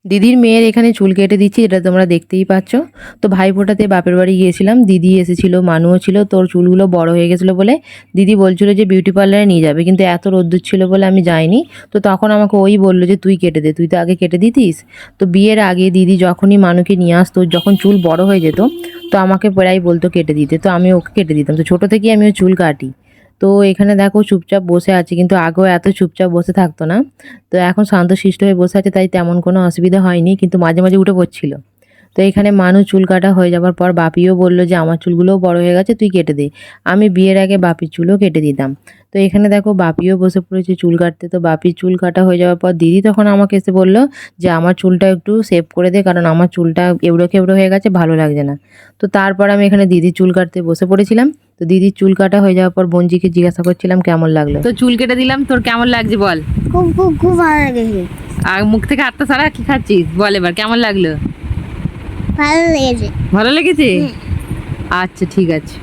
দিদির মেয়ের এখানে চুল কেটে দিচ্ছি, এটা তোমরা দেখতেই পাচ্ছ। তো ভাইফোঁটাতে বাপের বাড়ি গিয়েছিলাম, দিদি এসেছিল, মানুও ছিল। তোর চুলগুলো বড় হয়ে গেছিলো বলে দিদি বলছিল যে বিউটি পার্লারে নিয়ে যাবে, কিন্তু এত রোদ্দুর ছিল বলে আমি যাইনি। তো তখন আমাকে ওই বললো যে তুই কেটে দে, তুই তো আগে কেটে দিতিস। তো বিয়ের আগে দিদি যখনই মানুকে নিয়ে আসতো, যখন চুল বড় হয়ে যেত, তো আমাকে প্রায় বলতো কেটে দিতে, তো আমি ওকে কেটে দিতাম। তো ছোটো থেকেই আমি ওর চুল কাটি। তো এখানে দেখো চুপচাপ বসে আছে, কিন্তু আগেও এত চুপচাপ বসে থাকতো না। তো এখন শান্তশিষ্ট হয়ে বসে আছে, তাই তেমন কোনো অসুবিধা হয়নি, কিন্তু মাঝে মাঝে উঠে পড়ছিল। তো এখানে মানুষ চুল কাটা হয়ে যাওয়ার পর বাপিও বললো যে আমার চুলগুলোও বড় হয়ে গেছে, তুই কেটে দে। আমি বিয়ের আগে বাপির চুলও কেটে দিতাম। তো এখানে দেখো বাপিও বসে পড়েছে চুল কাটতে। তো বাপির চুল কাটা হয়ে যাওয়ার পর দিদি তখন আমাকে এসে বললো যে আমার চুলটা একটু সেভ করে দে, কারণ আমার চুলটা এবড়ো খেবড়ো হয়ে গেছে, ভালো লাগছে না। তো তারপর আমি এখানে দিদির চুল কাটতে বসে পড়েছিলাম। তো দিদির চুল কাটা হয়ে যাওয়ার পর বোনজিকে জিজ্ঞাসা করছিলাম কেমন লাগলো। তো চুল কেটে দিলাম, তোর কেমন লাগছে বল। খুব খুব খুব ভালো লেগেছে। আর মুখ থেকে হাতটা সারা, কি খাচ্ছিস বল এবার, কেমন লাগলো? ভালো লেগেছে। ভালো লেগেছে? আচ্ছা ঠিক আছে।